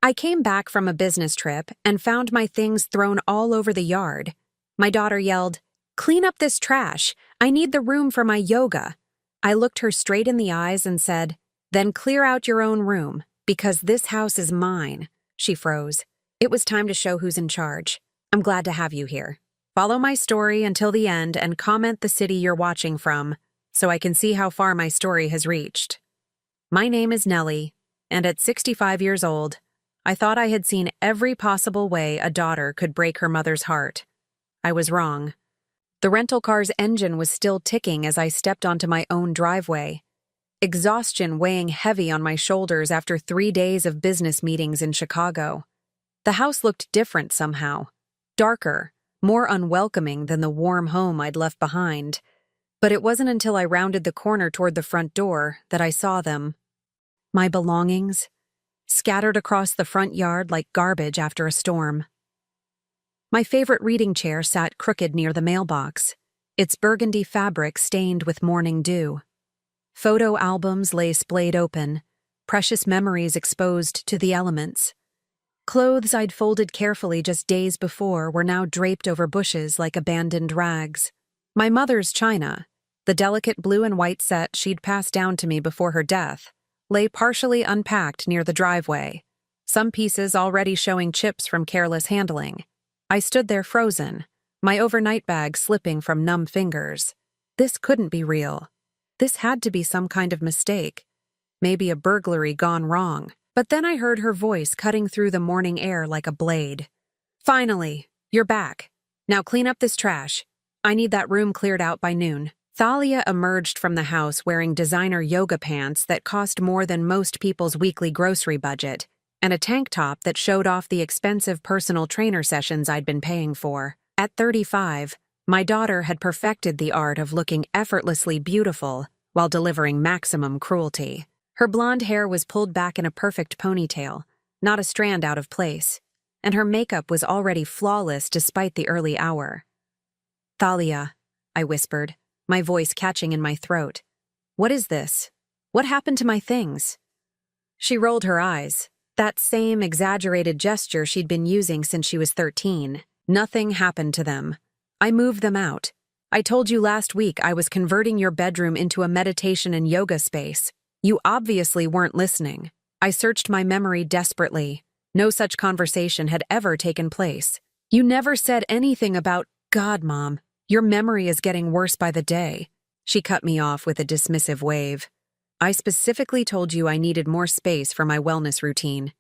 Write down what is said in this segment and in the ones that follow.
I came back from a business trip and found my things thrown all over the yard. My daughter yelled, "Clean up this trash. I need the room for my yoga." I looked her straight in the eyes and said, "Then clear out your own room, because this house is mine." She froze. It was time to show who's in charge. I'm glad to have you here. Follow my story until the end and comment the city you're watching from, so I can see how far my story has reached. My name is Nellie, and at 65 years old, I thought I had seen every possible way a daughter could break her mother's heart. I was wrong. The rental car's engine was still ticking as I stepped onto my own driveway, exhaustion weighing heavy on my shoulders after 3 days of business meetings in Chicago. The house looked different somehow, darker, more unwelcoming than the warm home I'd left behind. But it wasn't until I rounded the corner toward the front door that I saw them. My belongings, scattered across the front yard like garbage after a storm. My favorite reading chair sat crooked near the mailbox, its burgundy fabric stained with morning dew. Photo albums lay splayed open, precious memories exposed to the elements. Clothes I'd folded carefully just days before were now draped over bushes like abandoned rags. My mother's china, the delicate blue and white set she'd passed down to me before her death, lay partially unpacked near the driveway, some pieces already showing chips from careless handling. I stood there frozen, my overnight bag slipping from numb fingers. This couldn't be real. This had to be some kind of mistake. Maybe a burglary gone wrong. But then I heard her voice cutting through the morning air like a blade. "Finally, you're back. Now clean up this trash. I need that room cleared out by noon." Thalia emerged from the house wearing designer yoga pants that cost more than most people's weekly grocery budget, and a tank top that showed off the expensive personal trainer sessions I'd been paying for. At 35, my daughter had perfected the art of looking effortlessly beautiful while delivering maximum cruelty. Her blonde hair was pulled back in a perfect ponytail, not a strand out of place, and her makeup was already flawless despite the early hour. "Thalia," I whispered, my voice catching in my throat. "What is this? What happened to my things?" She rolled her eyes, that same exaggerated gesture she'd been using since she was 13. "Nothing happened to them. I moved them out. I told you last week I was converting your bedroom into a meditation and yoga space. You obviously weren't listening. I searched my memory desperately. No such conversation had ever taken place. You never said anything about, God, Mom, your memory is getting worse by the day." She cut me off with a dismissive wave. "I specifically told you I needed more space for my wellness routine.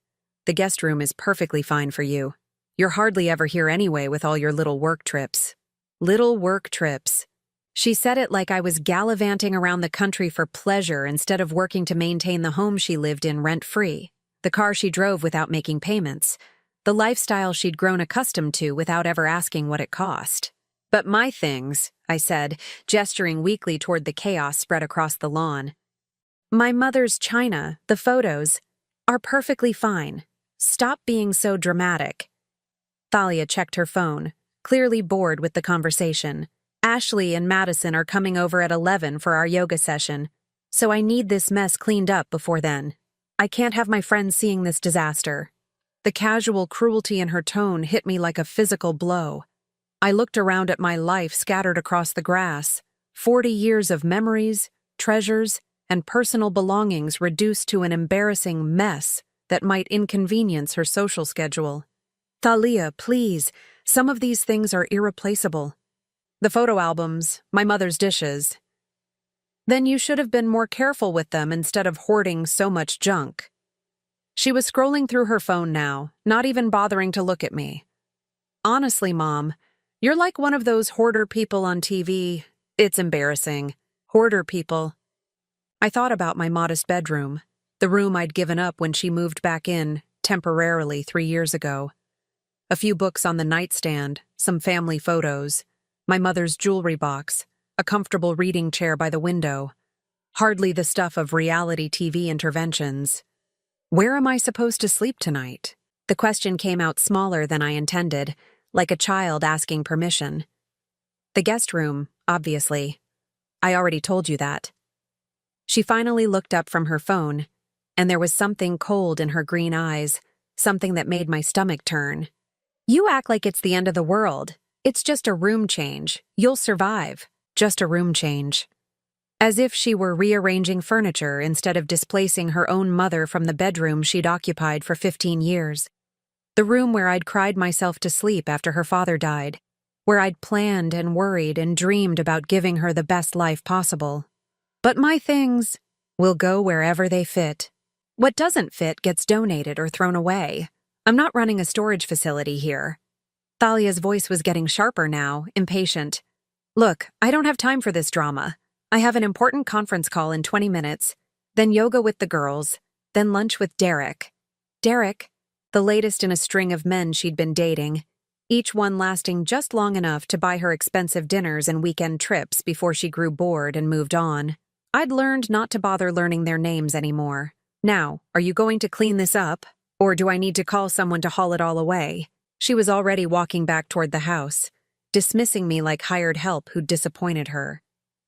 The guest room is perfectly fine for you. You're hardly ever here anyway with all your little work trips." Little work trips. She said it like I was gallivanting around the country for pleasure instead of working to maintain the home she lived in rent-free, the car she drove without making payments, the lifestyle she'd grown accustomed to without ever asking what it cost. "But my things," I said, gesturing weakly toward the chaos spread across the lawn. "My mother's china, the photos, are perfectly fine. Stop being so dramatic." Thalia checked her phone, clearly bored with the conversation. "Ashley and Madison are coming over at 11 for our yoga session, so I need this mess cleaned up before then. I can't have my friends seeing this disaster." The casual cruelty in her tone hit me like a physical blow. I looked around at my life scattered across the grass, 40 years of memories, treasures, and personal belongings reduced to an embarrassing mess that might inconvenience her social schedule. "Thalia, please, some of these things are irreplaceable. The photo albums, my mother's dishes. Then you should have been more careful with them instead of hoarding so much junk." She was scrolling through her phone now, not even bothering to look at me. "Honestly, Mom, you're like one of those hoarder people on TV. It's embarrassing. Hoarder people." I thought about my modest bedroom, the room I'd given up when she moved back in, temporarily 3 years ago. A few books on the nightstand, some family photos, my mother's jewelry box, a comfortable reading chair by the window. Hardly the stuff of reality TV interventions. Where am I supposed to sleep tonight? The question came out smaller than I intended, like a child asking permission. The guest room, obviously. I already told you that. She finally looked up from her phone, and there was something cold in her green eyes, something that made my stomach turn. "You act like it's the end of the world. It's just a room change. You'll survive. Just a room change." As if she were rearranging furniture instead of displacing her own mother from the bedroom she'd occupied for 15 years. The room where I'd cried myself to sleep after her father died, where I'd planned and worried and dreamed about giving her the best life possible. But my things will go wherever they fit. What doesn't fit gets donated or thrown away. I'm not running a storage facility here. Thalia's voice was getting sharper now, impatient. "Look, I don't have time for this drama. I have an important conference call in 20 minutes, then yoga with the girls, then lunch with Derek." Derek, the latest in a string of men she'd been dating, each one lasting just long enough to buy her expensive dinners and weekend trips before she grew bored and moved on. I'd learned not to bother learning their names anymore. "Now, are you going to clean this up? Or do I need to call someone to haul it all away?" She was already walking back toward the house, dismissing me like hired help who'd disappointed her.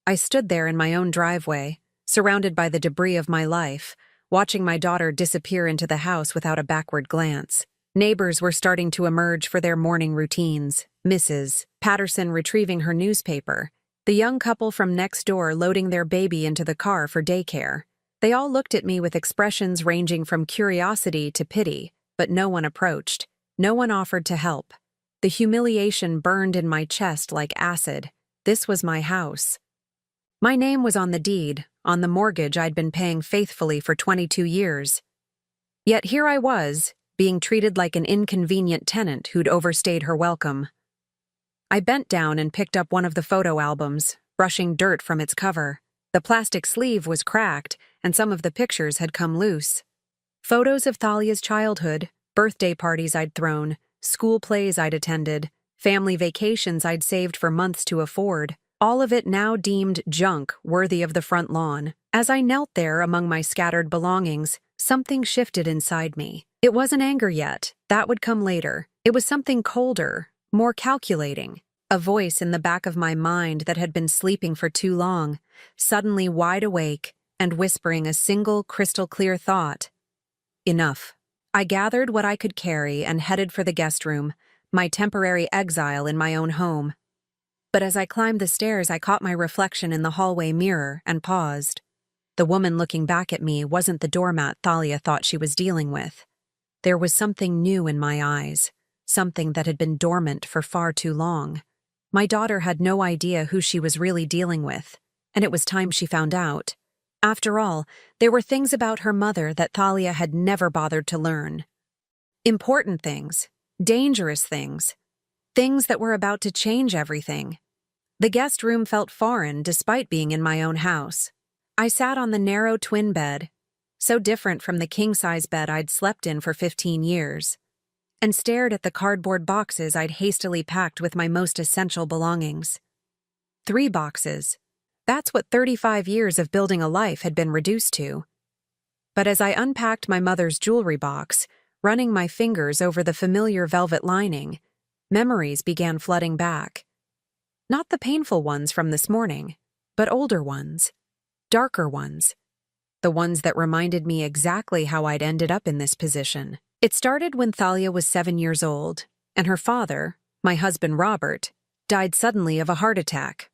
I stood there in my own driveway, surrounded by the debris of my life, watching my daughter disappear into the house without a backward glance. Neighbors were starting to emerge for their morning routines. Mrs. Patterson retrieving her newspaper, the young couple from next door loading their baby into the car for daycare. They all looked at me with expressions ranging from curiosity to pity, but no one approached. No one offered to help. The humiliation burned in my chest like acid. This was my house. My name was on the deed, on the mortgage I'd been paying faithfully for 22 years. Yet here I was, being treated like an inconvenient tenant who'd overstayed her welcome. I bent down and picked up one of the photo albums, brushing dirt from its cover. The plastic sleeve was cracked, and some of the pictures had come loose. Photos of Thalia's childhood, birthday parties I'd thrown, school plays I'd attended, family vacations I'd saved for months to afford. All of it now deemed junk worthy of the front lawn. As I knelt there among my scattered belongings, something shifted inside me. It wasn't anger yet. That would come later. It was something colder, more calculating. A voice in the back of my mind that had been sleeping for too long, suddenly wide awake and whispering a single crystal-clear thought. Enough. I gathered what I could carry and headed for the guest room, my temporary exile in my own home. But as I climbed the stairs, I caught my reflection in the hallway mirror and paused. The woman looking back at me wasn't the doormat Thalia thought she was dealing with. There was something new in my eyes, something that had been dormant for far too long. My daughter had no idea who she was really dealing with, and it was time she found out. After all, there were things about her mother that Thalia had never bothered to learn. Important things, dangerous things. Things that were about to change everything. The guest room felt foreign despite being in my own house. I sat on the narrow twin bed, so different from the king-size bed I'd slept in for 15 years, and stared at the cardboard boxes I'd hastily packed with my most essential belongings. 3 boxes. That's what 35 years of building a life had been reduced to. But as I unpacked my mother's jewelry box, running my fingers over the familiar velvet lining, memories began flooding back. Not the painful ones from this morning, but older ones, darker ones. The ones that reminded me exactly how I'd ended up in this position. It started when Thalia was 7 years old, and her father, my husband Robert, died suddenly of a heart attack.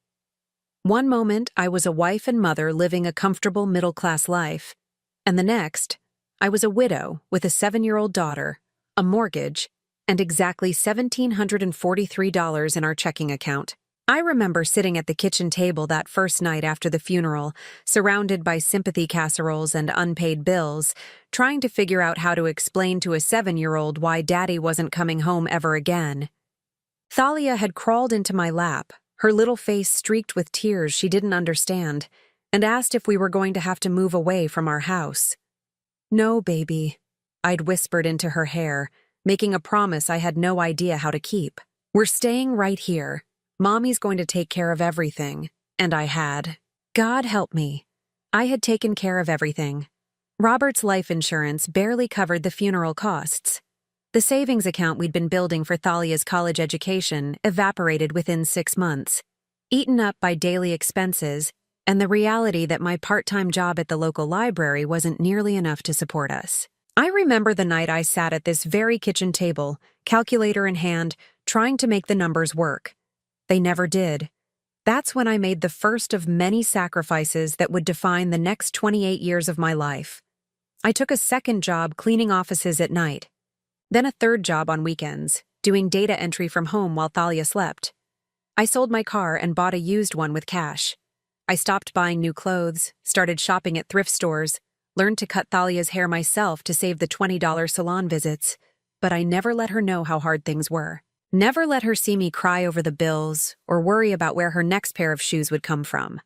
One moment, I was a wife and mother living a comfortable middle-class life, and the next, I was a widow with a 7-year-old daughter, a mortgage, and exactly $1,743 in our checking account. I remember sitting at the kitchen table that first night after the funeral, surrounded by sympathy casseroles and unpaid bills, trying to figure out how to explain to a 7-year-old why Daddy wasn't coming home ever again. Thalia had crawled into my lap, her little face streaked with tears she didn't understand, and asked if we were going to have to move away from our house. "No, baby," I'd whispered into her hair, making a promise I had no idea how to keep. "We're staying right here. Mommy's going to take care of everything." And I had. God help me. I had taken care of everything. Robert's life insurance barely covered the funeral costs. The savings account we'd been building for Thalia's college education evaporated within 6 months, eaten up by daily expenses and the reality that my part-time job at the local library wasn't nearly enough to support us. I remember the night I sat at this very kitchen table, calculator in hand, trying to make the numbers work. They never did. That's when I made the first of many sacrifices that would define the next 28 years of my life. I took a second job cleaning offices at night, then a third job on weekends, doing data entry from home while Thalia slept. I sold my car and bought a used one with cash. I stopped buying new clothes, started shopping at thrift stores, learned to cut Thalia's hair myself to save the $20 salon visits, but I never let her know how hard things were. Never let her see me cry over the bills or worry about where her next pair of shoes would come from.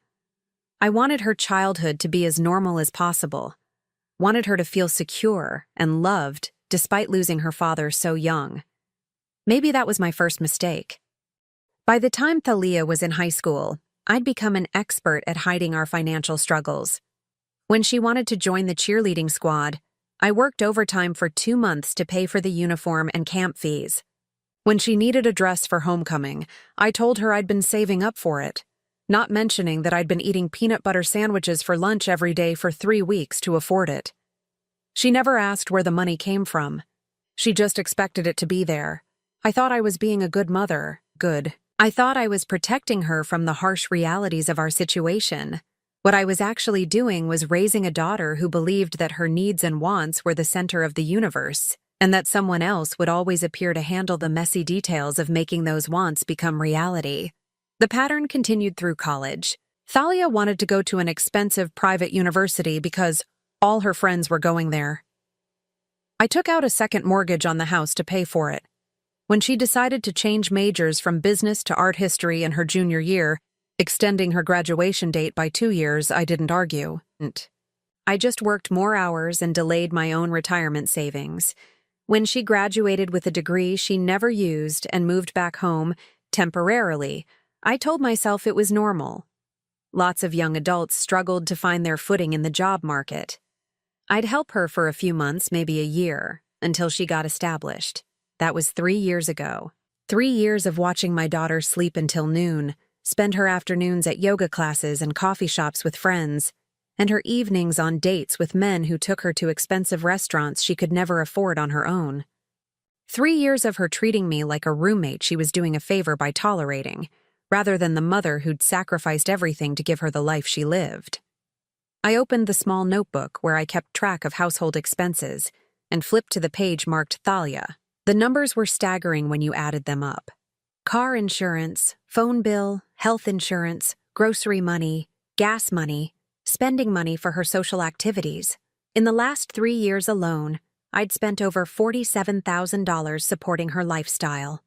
I wanted her childhood to be as normal as possible. Wanted her to feel secure and loved despite losing her father so young. Maybe that was my first mistake. By the time Thalia was in high school, I'd become an expert at hiding our financial struggles. When she wanted to join the cheerleading squad, I worked overtime for 2 months to pay for the uniform and camp fees. When she needed a dress for homecoming, I told her I'd been saving up for it, not mentioning that I'd been eating peanut butter sandwiches for lunch every day for 3 weeks to afford it. She never asked where the money came from. She just expected it to be there. I thought I was being a good mother. I thought I was protecting her from the harsh realities of our situation. What I was actually doing was raising a daughter who believed that her needs and wants were the center of the universe, and that someone else would always appear to handle the messy details of making those wants become reality. The pattern continued through college. Thalia wanted to go to an expensive private university because all her friends were going there. I took out a second mortgage on the house to pay for it. When she decided to change majors from business to art history in her junior year, extending her graduation date by 2 years, I didn't argue. I just worked more hours and delayed my own retirement savings. When she graduated with a degree she never used and moved back home, temporarily, I told myself it was normal. Lots of young adults struggled to find their footing in the job market. I'd help her for a few months, maybe a year, until she got established. That was 3 years ago. 3 years of watching my daughter sleep until noon, spend her afternoons at yoga classes and coffee shops with friends, and her evenings on dates with men who took her to expensive restaurants she could never afford on her own. 3 years of her treating me like a roommate she was doing a favor by tolerating, rather than the mother who'd sacrificed everything to give her the life she lived. I opened the small notebook where I kept track of household expenses and flipped to the page marked Thalia. The numbers were staggering when you added them up. Car insurance, phone bill, health insurance, grocery money, gas money, spending money for her social activities. In the last 3 years alone, I'd spent over $47,000 supporting her lifestyle.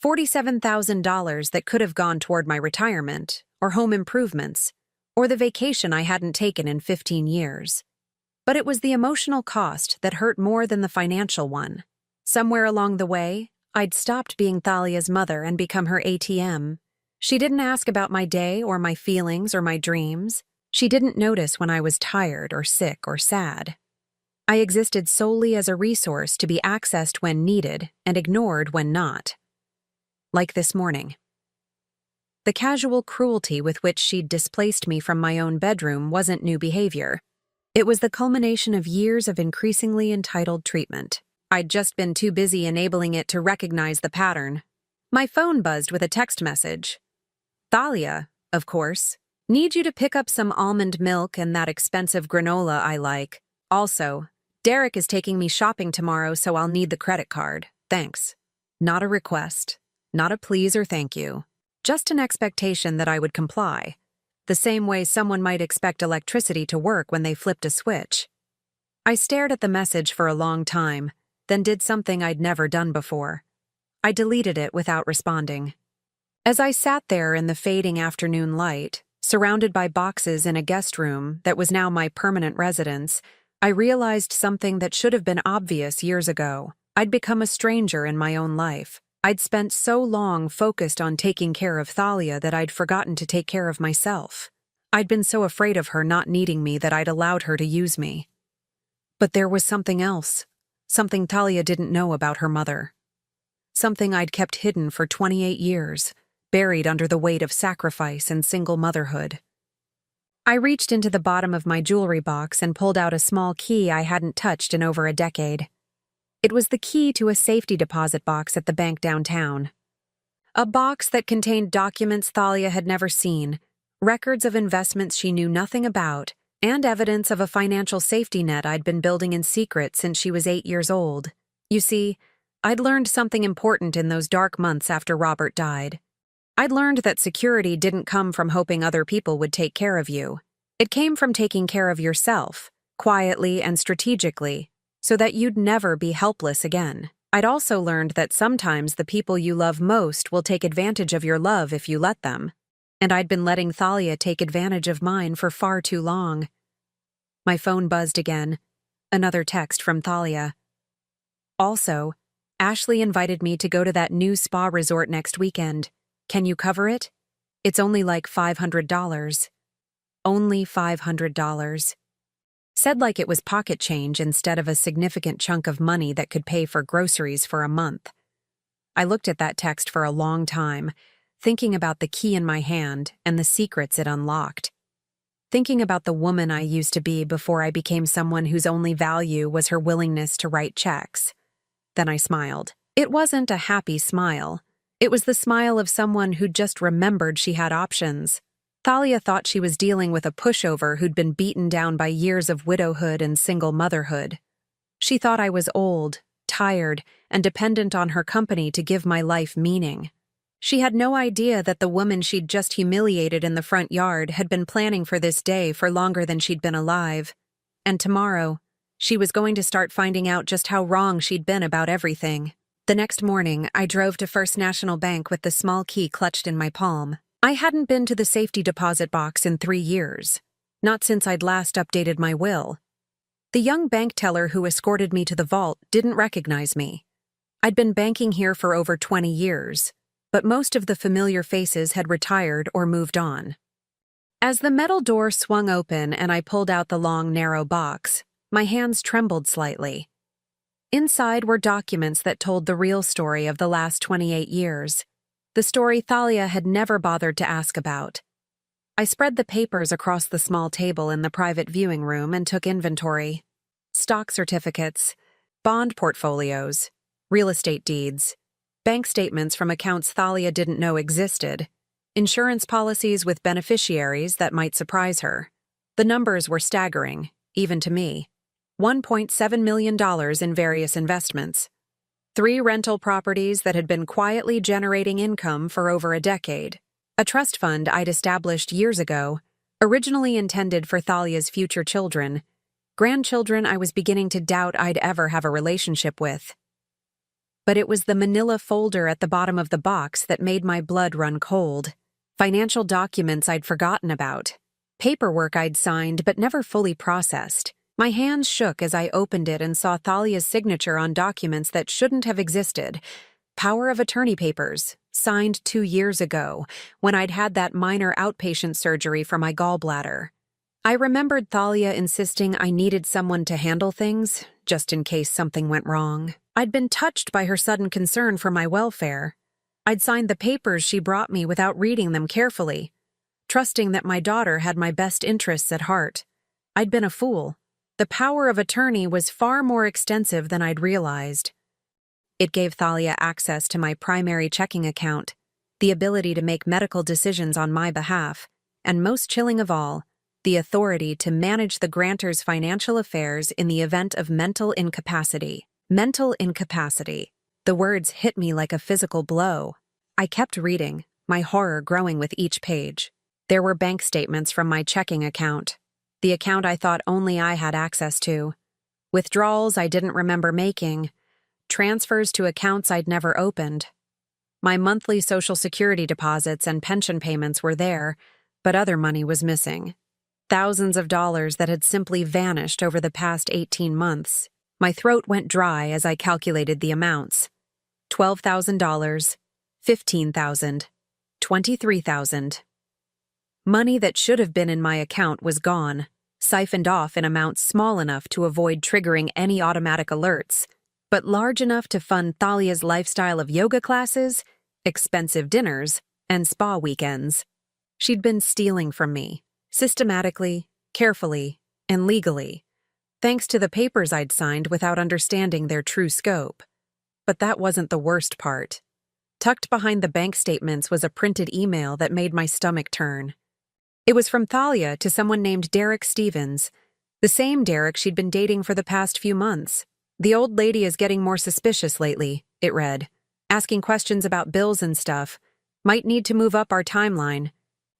$47,000 that could have gone toward my retirement, or home improvements, or the vacation I hadn't taken in 15 years. But it was the emotional cost that hurt more than the financial one. Somewhere along the way, I'd stopped being Thalia's mother and become her ATM. She didn't ask about my day or my feelings or my dreams. She didn't notice when I was tired or sick or sad. I existed solely as a resource to be accessed when needed and ignored when not. Like this morning. The casual cruelty with which she'd displaced me from my own bedroom wasn't new behavior. It was the culmination of years of increasingly entitled treatment. I'd just been too busy enabling it to recognize the pattern. My phone buzzed with a text message. Thalia, of course. Need you to pick up some almond milk and that expensive granola I like. Also, Derek is taking me shopping tomorrow, so I'll need the credit card. Thanks. Not a request. Not a please or thank you. Just an expectation that I would comply. The same way someone might expect electricity to work when they flipped a switch. I stared at the message for a long time, then did something I'd never done before. I deleted it without responding. As I sat there in the fading afternoon light, surrounded by boxes in a guest room that was now my permanent residence, I realized something that should have been obvious years ago. I'd become a stranger in my own life. I'd spent so long focused on taking care of Thalia that I'd forgotten to take care of myself. I'd been so afraid of her not needing me that I'd allowed her to use me. But there was something else. Something Thalia didn't know about her mother. Something I'd kept hidden for 28 years, buried under the weight of sacrifice and single motherhood. I reached into the bottom of my jewelry box and pulled out a small key I hadn't touched in over a decade. It was the key to a safety deposit box at the bank downtown. A box that contained documents Thalia had never seen, records of investments she knew nothing about, and evidence of a financial safety net I'd been building in secret since she was 8 years old. You see, I'd learned something important in those dark months after Robert died. I'd learned that security didn't come from hoping other people would take care of you. It came from taking care of yourself, quietly and strategically, so that you'd never be helpless again. I'd also learned that sometimes the people you love most will take advantage of your love if you let them. And I'd been letting Thalia take advantage of mine for far too long. My phone buzzed again. Another text from Thalia. Also, Ashley invited me to go to that new spa resort next weekend. Can you cover it? It's only like $500. Only $500. Said like it was pocket change instead of a significant chunk of money that could pay for groceries for a month. I looked at that text for a long time, thinking about the key in my hand and the secrets it unlocked. Thinking about the woman I used to be before I became someone whose only value was her willingness to write checks. Then I smiled. It wasn't a happy smile. It was the smile of someone who'd just remembered she had options. Thalia thought she was dealing with a pushover who'd been beaten down by years of widowhood and single motherhood. She thought I was old, tired, and dependent on her company to give my life meaning. She had no idea that the woman she'd just humiliated in the front yard had been planning for this day for longer than she'd been alive. And tomorrow, she was going to start finding out just how wrong she'd been about everything. The next morning, I drove to First National Bank with the small key clutched in my palm. I hadn't been to the safety deposit box in 3 years, not since I'd last updated my will. The young bank teller who escorted me to the vault didn't recognize me. I'd been banking here for over 20 years, but most of the familiar faces had retired or moved on. As the metal door swung open and I pulled out the long, narrow box, my hands trembled slightly. Inside were documents that told the real story of the last 28 years. The story Thalia had never bothered to ask about. I spread the papers across the small table in the private viewing room and took inventory. Stock certificates, bond portfolios, real estate deeds, bank statements from accounts Thalia didn't know existed, insurance policies with beneficiaries that might surprise her. The numbers were staggering, even to me. $1.7 million in various investments. 3 rental properties that had been quietly generating income for over a decade. A trust fund I'd established years ago, originally intended for Thalia's future children, grandchildren I was beginning to doubt I'd ever have a relationship with. But it was the manila folder at the bottom of the box that made my blood run cold. Financial documents I'd forgotten about. Paperwork I'd signed but never fully processed. My hands shook as I opened it and saw Thalia's signature on documents that shouldn't have existed. Power of attorney papers, signed 2 years ago, when I'd had that minor outpatient surgery for my gallbladder. I remembered Thalia insisting I needed someone to handle things, just in case something went wrong. I'd been touched by her sudden concern for my welfare. I'd signed the papers she brought me without reading them carefully, trusting that my daughter had my best interests at heart. I'd been a fool. The power of attorney was far more extensive than I'd realized. It gave Thalia access to my primary checking account, the ability to make medical decisions on my behalf, and most chilling of all, the authority to manage the grantor's financial affairs in the event of mental incapacity. Mental incapacity. The words hit me like a physical blow. I kept reading, my horror growing with each page. There were bank statements from my checking account, the account I thought only I had access to, withdrawals I didn't remember making, transfers to accounts I'd never opened. My monthly Social Security deposits and pension payments were there, but other money was missing. Thousands of dollars that had simply vanished over the past 18 months. My throat went dry as I calculated the amounts. $12,000, $15,000, $23,000. Money that should have been in my account was gone, siphoned off in amounts small enough to avoid triggering any automatic alerts, but large enough to fund Thalia's lifestyle of yoga classes, expensive dinners, and spa weekends. She'd been stealing from me, Systematically, carefully, and legally, thanks to the papers I'd signed without understanding their true scope. But that wasn't the worst part. Tucked behind the bank statements was a printed email that made my stomach turn. It was from Thalia to someone named Derek Stevens, the same Derek she'd been dating for the past few months. "The old lady is getting more suspicious lately," it read. "Asking questions about bills and stuff. Might need to move up our timeline.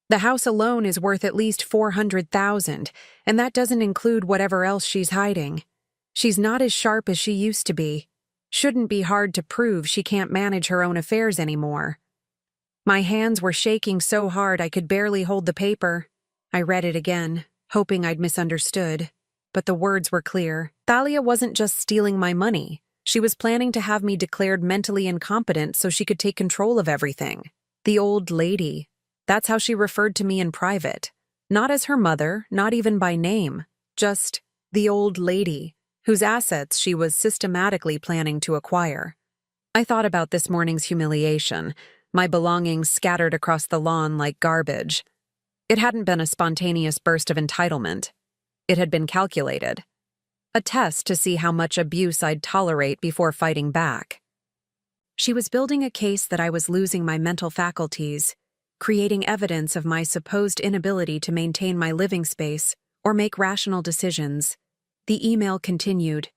The house alone is worth at least $400,000, and that doesn't include whatever else she's hiding. She's not as sharp as she used to be. Shouldn't be hard to prove she can't manage her own affairs anymore." My hands were shaking so hard I could barely hold the paper. I read it again, hoping I'd misunderstood. But the words were clear. Thalia wasn't just stealing my money. She was planning to have me declared mentally incompetent so she could take control of everything. The old lady. That's how she referred to me in private. Not as her mother, not even by name. Just the old lady, whose assets she was systematically planning to acquire. I thought about this morning's humiliation, my belongings scattered across the lawn like garbage. It hadn't been a spontaneous burst of entitlement. It had been calculated. A test to see how much abuse I'd tolerate before fighting back. She was building a case that I was losing my mental faculties, creating evidence of my supposed inability to maintain my living space or make rational decisions. The email continued.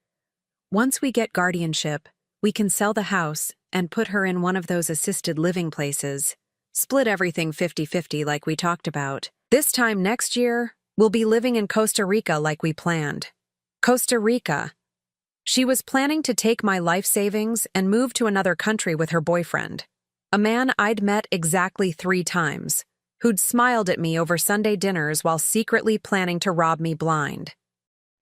"Once we get guardianship, we can sell the house and put her in one of those assisted living places. Split everything 50-50 like we talked about. This time next year, we'll be living in Costa Rica like we planned." Costa Rica. She was planning to take my life savings and move to another country with her boyfriend, a man I'd met exactly 3 times, who'd smiled at me over Sunday dinners while secretly planning to rob me blind.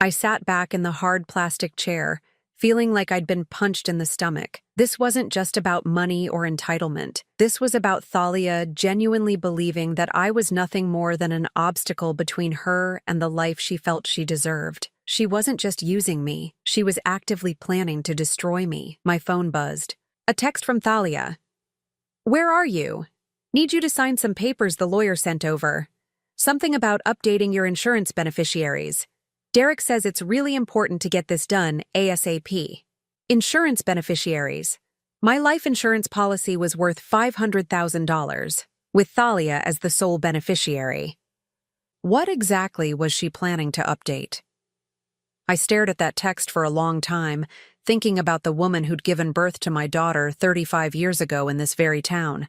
I sat back in the hard plastic chair, feeling like I'd been punched in the stomach. This wasn't just about money or entitlement. This was about Thalia genuinely believing that I was nothing more than an obstacle between her and the life she felt she deserved. She wasn't just using me, she was actively planning to destroy me. My phone buzzed. A text from Thalia. "Where are you? Need you to sign some papers the lawyer sent over. Something about updating your insurance beneficiaries. Derek says it's really important to get this done ASAP. Insurance beneficiaries. My life insurance policy was worth $500,000, with Thalia as the sole beneficiary." What exactly was she planning to update? I stared at that text for a long time, thinking about the woman who'd given birth to my daughter 35 years ago in this very town.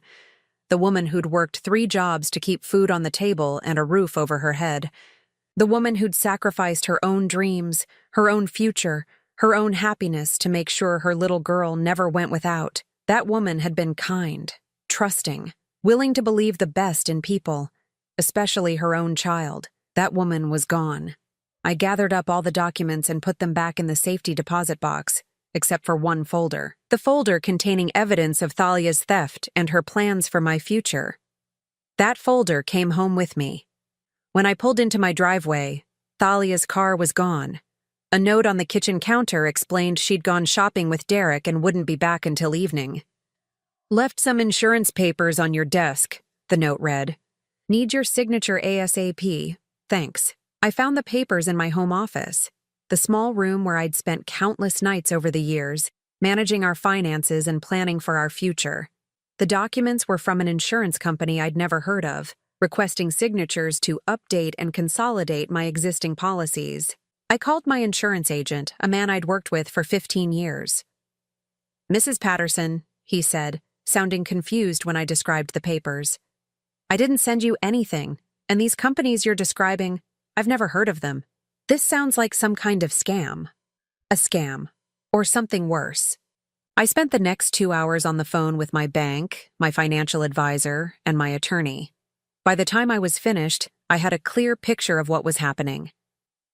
The woman who'd worked 3 jobs to keep food on the table and a roof over her head. The woman who'd sacrificed her own dreams, her own future, her own happiness to make sure her little girl never went without. That woman had been kind, trusting, willing to believe the best in people, especially her own child. That woman was gone. I gathered up all the documents and put them back in the safety deposit box, except for one folder. The folder containing evidence of Thalia's theft and her plans for my future. That folder came home with me. When I pulled into my driveway, Thalia's car was gone. A note on the kitchen counter explained she'd gone shopping with Derek and wouldn't be back until evening. "Left some insurance papers on your desk," the note read. "Need your signature ASAP. Thanks." I found the papers in my home office, the small room where I'd spent countless nights over the years, managing our finances and planning for our future. The documents were from an insurance company I'd never heard of, requesting signatures to update and consolidate my existing policies. I called my insurance agent, a man I'd worked with for 15 years. "Mrs. Patterson," he said, sounding confused when I described the papers. "I didn't send you anything, and these companies you're describing, I've never heard of them. This sounds like some kind of scam." A scam. Or something worse. I spent the next 2 hours on the phone with my bank, my financial advisor, and my attorney. By the time I was finished, I had a clear picture of what was happening.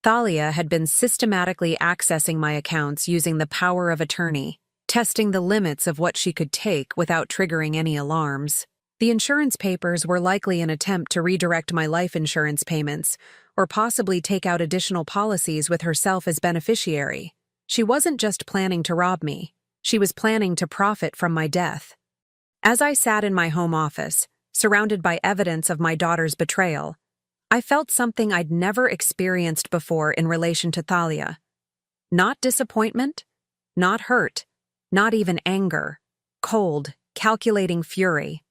Thalia had been systematically accessing my accounts using the power of attorney, testing the limits of what she could take without triggering any alarms. The insurance papers were likely an attempt to redirect my life insurance payments, or possibly take out additional policies with herself as beneficiary. She wasn't just planning to rob me. She was planning to profit from my death. As I sat in my home office, surrounded by evidence of my daughter's betrayal, I felt something I'd never experienced before in relation to Thalia. Not disappointment, not hurt, not even anger. Cold, calculating fury.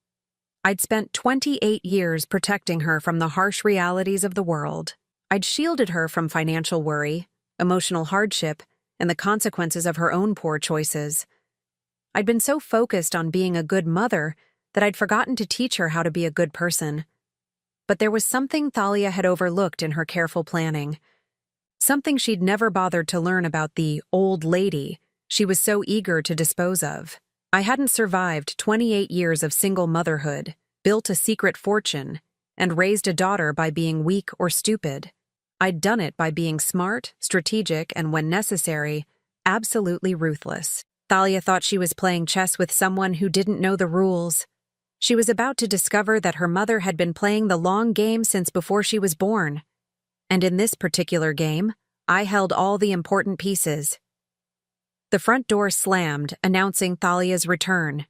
I'd spent 28 years protecting her from the harsh realities of the world. I'd shielded her from financial worry, emotional hardship, and the consequences of her own poor choices. I'd been so focused on being a good mother that I'd forgotten to teach her how to be a good person. But there was something Thalia had overlooked in her careful planning. Something she'd never bothered to learn about the old lady she was so eager to dispose of. I hadn't survived 28 years of single motherhood, built a secret fortune, and raised a daughter by being weak or stupid. I'd done it by being smart, strategic, and when necessary, absolutely ruthless. Thalia thought she was playing chess with someone who didn't know the rules. She was about to discover that her mother had been playing the long game since before she was born. And in this particular game, I held all the important pieces. The front door slammed, announcing Thalia's return.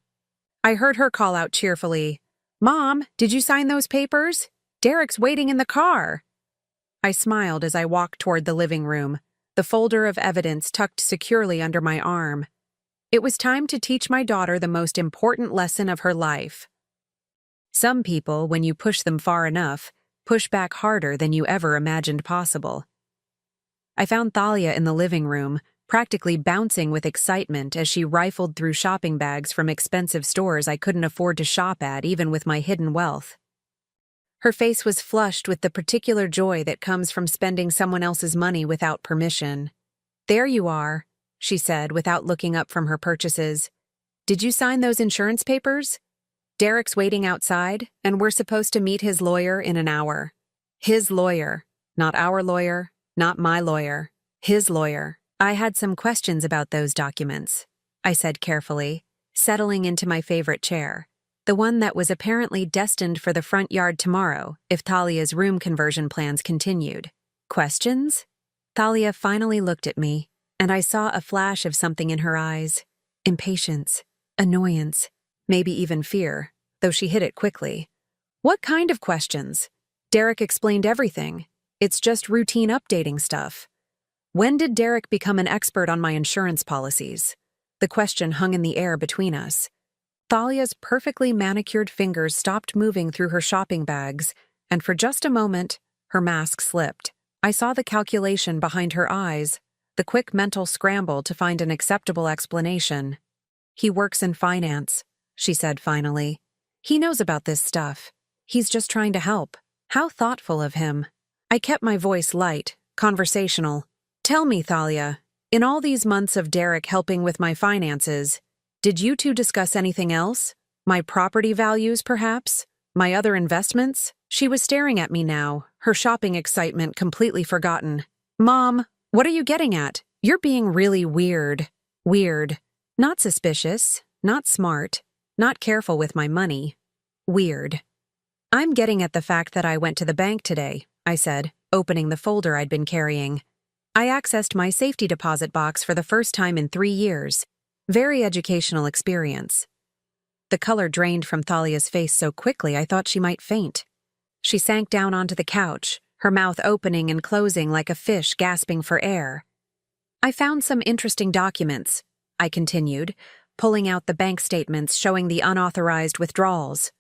I heard her call out cheerfully, "Mom, did you sign those papers? Derek's waiting in the car." I smiled as I walked toward the living room, the folder of evidence tucked securely under my arm. It was time to teach my daughter the most important lesson of her life. Some people, when you push them far enough, push back harder than you ever imagined possible. I found Thalia in the living room, practically bouncing with excitement as she rifled through shopping bags from expensive stores I couldn't afford to shop at even with my hidden wealth. Her face was flushed with the particular joy that comes from spending someone else's money without permission. "There you are," she said without looking up from her purchases. "Did you sign those insurance papers? Derek's waiting outside, and we're supposed to meet his lawyer in an hour." His lawyer. Not our lawyer, not my lawyer. His lawyer. "I had some questions about those documents," I said carefully, settling into my favorite chair, the one that was apparently destined for the front yard tomorrow if Thalia's room conversion plans continued. "Questions?" Thalia finally looked at me, and I saw a flash of something in her eyes. Impatience, annoyance, maybe even fear, though she hid it quickly. "What kind of questions?" Derek explained everything. It's just routine updating stuff. When did Derek become an expert on my insurance policies? The question hung in the air between us. Thalia's perfectly manicured fingers stopped moving through her shopping bags, and for just a moment, her mask slipped. I saw the calculation behind her eyes, the quick mental scramble to find an acceptable explanation. "He works in finance," she said finally. "He knows about this stuff. He's just trying to help." How thoughtful of him. I kept my voice light, conversational. "Tell me, Thalia, in all these months of Derek helping with my finances, did you two discuss anything else? My property values, perhaps? My other investments?" She was staring at me now, her shopping excitement completely forgotten. "Mom, what are you getting at? You're being really weird." Weird. Not suspicious, not smart, not careful with my money. Weird. "I'm getting at the fact that I went to the bank today," I said, opening the folder I'd been carrying. "I accessed my safety deposit box for the first time in 3 years. Very educational experience." The color drained from Thalia's face so quickly I thought she might faint. She sank down onto the couch, her mouth opening and closing like a fish gasping for air. "I found some interesting documents," I continued, pulling out the bank statements showing the unauthorized withdrawals.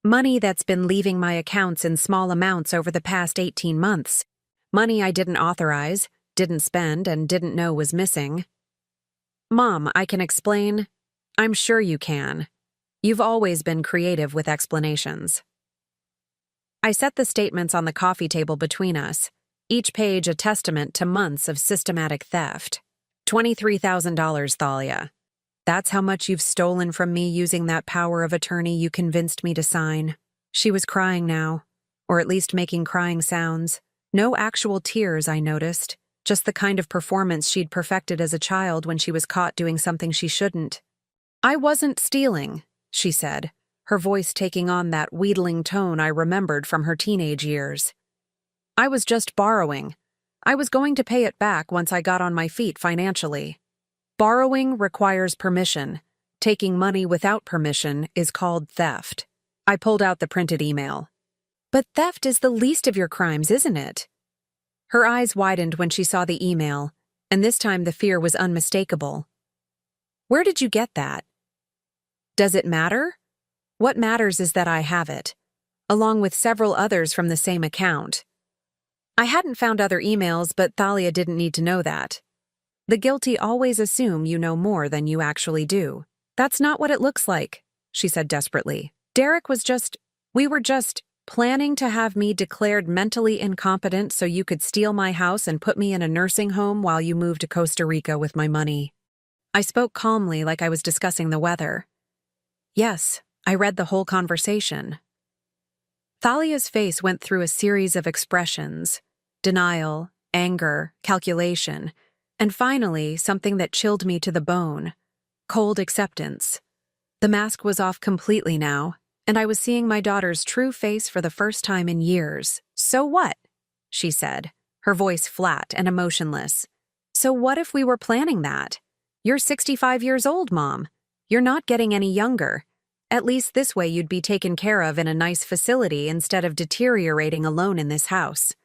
Money that's been leaving my accounts in small amounts over the past 18 months. Money I didn't authorize, didn't spend, and didn't know was missing. "Mom, I can explain." "I'm sure you can. You've always been creative with explanations." I set the statements on the coffee table between us, each page a testament to months of systematic theft. $23,000, Thalia. That's how much you've stolen from me using that power of attorney you convinced me to sign. She was crying now, or at least making crying sounds. No actual tears, I noticed, just the kind of performance she'd perfected as a child when she was caught doing something she shouldn't. "I wasn't stealing," she said, her voice taking on that wheedling tone I remembered from her teenage years. "I was just borrowing. I was going to pay it back once I got on my feet financially. Borrowing requires permission. Taking money without permission is called theft." I pulled out the printed email. But theft is the least of your crimes, isn't it? Her eyes widened when she saw the email, and this time the fear was unmistakable. Where did you get that? Does it matter? What matters is that I have it, along with several others from the same account. I hadn't found other emails, but Thalia didn't need to know that. The guilty always assume you know more than you actually do. That's not what it looks like, she said desperately. We were just planning to have me declared mentally incompetent so you could steal my house and put me in a nursing home while you moved to Costa Rica with my money. I spoke calmly like I was discussing the weather. Yes, I read the whole conversation. Thalia's face went through a series of expressions: denial, anger, calculation, and finally something that chilled me to the bone: cold acceptance. The mask was off completely now, and I was seeing my daughter's true face for the first time in years. So what? She said, her voice flat and emotionless. So what if we were planning that? You're 65 years old, Mom. You're not getting any younger. At least this way you'd be taken care of in a nice facility instead of deteriorating alone in this house.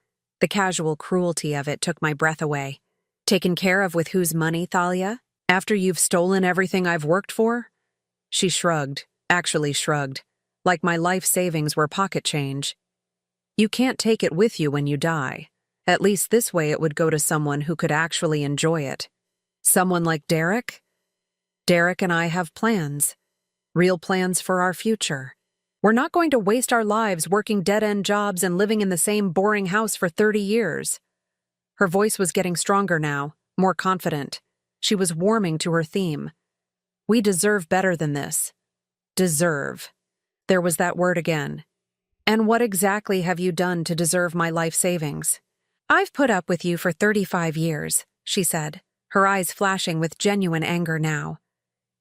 The casual cruelty of it took my breath away. Taken care of with whose money, Thalia? After you've stolen everything I've worked for? She shrugged, like my life savings were pocket change. You can't take it with you when you die. At least this way it would go to someone who could actually enjoy it. Someone like Derek? Derek and I have plans. Real plans for our future. We're not going to waste our lives working dead-end jobs and living in the same boring house for 30 years. Her voice was getting stronger now, more confident. She was warming to her theme. We deserve better than this. Deserve. There was that word again. And what exactly have you done to deserve my life savings? I've put up with you for 35 years, she said, her eyes flashing with genuine anger now.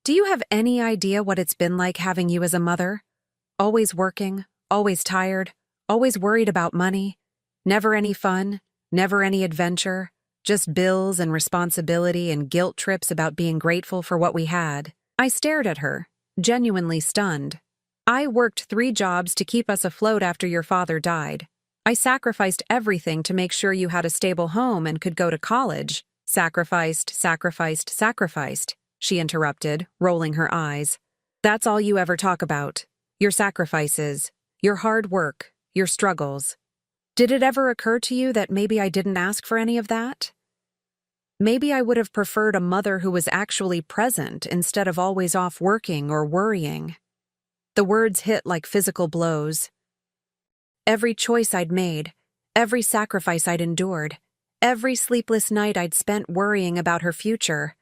Do you have any idea what it's been like having you as a mother? Always working, always tired, always worried about money, never any fun, never any adventure, just bills and responsibility and guilt trips about being grateful for what we had. I stared at her, genuinely stunned. I worked 3 jobs to keep us afloat after your father died. I sacrificed everything to make sure you had a stable home and could go to college. Sacrificed, she interrupted, rolling her eyes. That's all you ever talk about. Your sacrifices, your hard work, your struggles. Did it ever occur to you that maybe I didn't ask for any of that? Maybe I would have preferred a mother who was actually present instead of always off working or worrying. The words hit like physical blows. Every choice I'd made, every sacrifice I'd endured, every sleepless night I'd spent worrying about her future,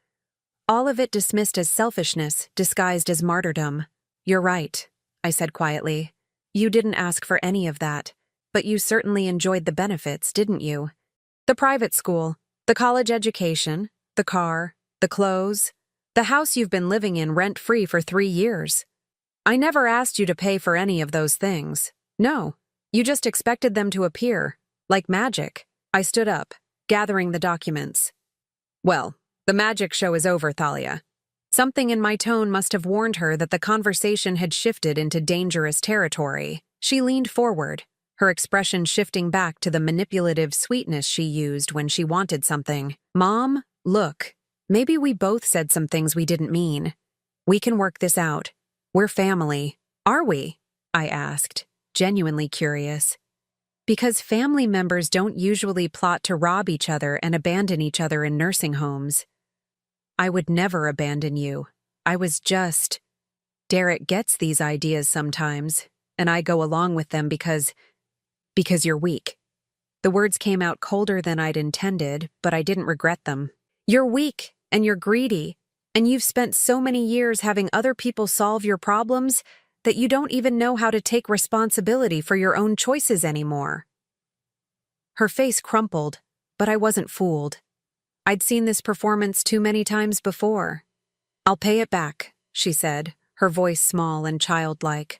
all of it dismissed as selfishness, disguised as martyrdom. You're right, I said quietly. You didn't ask for any of that, but you certainly enjoyed the benefits, didn't you? The private school, the college education, the car, the clothes, the house you've been living in rent-free for 3 years. I never asked you to pay for any of those things. No, you just expected them to appear, like magic. I stood up, gathering the documents. Well, the magic show is over, Thalia. Something in my tone must have warned her that the conversation had shifted into dangerous territory. She leaned forward, her expression shifting back to the manipulative sweetness she used when she wanted something. Mom, look, maybe we both said some things we didn't mean. We can work this out. We're family. Are we? I asked, genuinely curious. Because family members don't usually plot to rob each other and abandon each other in nursing homes. I would never abandon you. I was just... Derek gets these ideas sometimes, and I go along with them because you're weak. The words came out colder than I'd intended, but I didn't regret them. You're weak, and you're greedy, and you've spent so many years having other people solve your problems that you don't even know how to take responsibility for your own choices anymore. Her face crumpled, but I wasn't fooled. I'd seen this performance too many times before. I'll pay it back, she said, her voice small and childlike.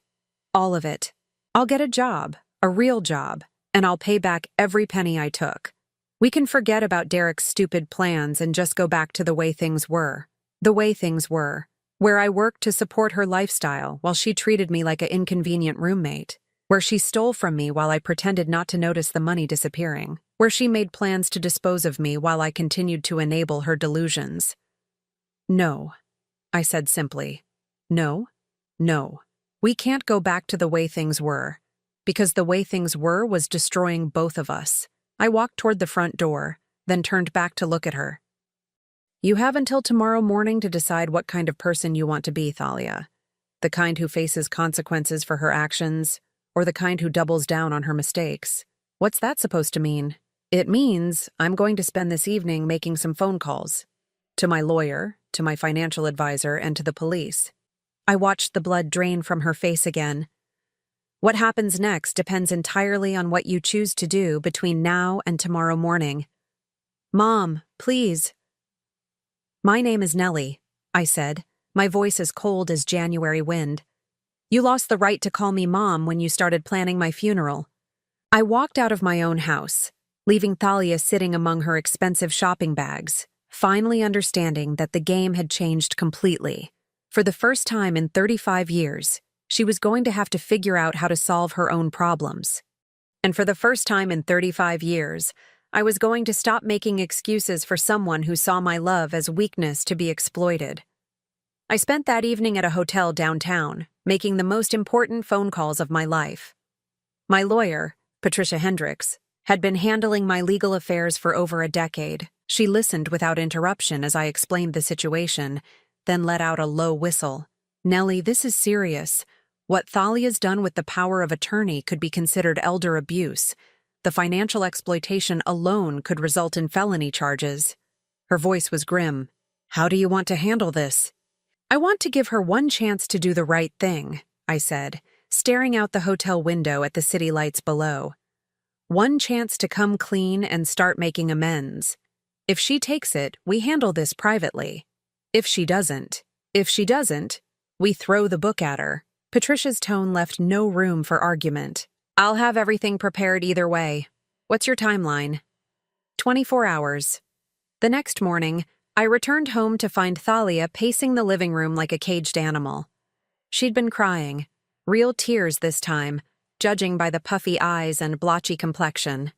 All of it. I'll get a job, a real job, and I'll pay back every penny I took. We can forget about Derek's stupid plans and just go back to the way things were. The way things were, where I worked to support her lifestyle while she treated me like an inconvenient roommate. where she stole from me while I pretended not to notice the money disappearing, where she made plans to dispose of me while I continued to enable her delusions. No, I said simply. No, no. We can't go back to the way things were, because the way things were was destroying both of us. I walked toward the front door, then turned back to look at her. You have until tomorrow morning to decide what kind of person you want to be, Thalia. The kind who faces consequences for her actions, or the kind who doubles down on her mistakes. What's that supposed to mean? It means I'm going to spend this evening making some phone calls. To my lawyer, to my financial advisor, and to the police. I watched the blood drain from her face again. What happens next depends entirely on what you choose to do between now and tomorrow morning. Mom, please. My name is Nellie, I said, my voice as cold as January wind. You lost the right to call me Mom when you started planning my funeral. I walked out of my own house, leaving Thalia sitting among her expensive shopping bags, finally understanding that the game had changed completely. For the first time in 35 years, she was going to have to figure out how to solve her own problems. And for the first time in 35 years, I was going to stop making excuses for someone who saw my love as weakness to be exploited. I spent that evening at a hotel downtown, making the most important phone calls of my life. My lawyer, Patricia Hendricks, had been handling my legal affairs for over a decade. She listened without interruption as I explained the situation, then let out a low whistle. Nellie, this is serious. What Thalia's done with the power of attorney could be considered elder abuse. The financial exploitation alone could result in felony charges. Her voice was grim. How do you want to handle this? I want to give her one chance to do the right thing, I said, staring out the hotel window at the city lights below. One chance to come clean and start making amends. If she takes it, we handle this privately. If she doesn't, we throw the book at her. Patricia's tone left no room for argument. I'll have everything prepared either way. What's your timeline? 24 hours. The next morning, I returned home to find Thalia pacing the living room like a caged animal. She'd been crying, real tears this time, judging by the puffy eyes and blotchy complexion.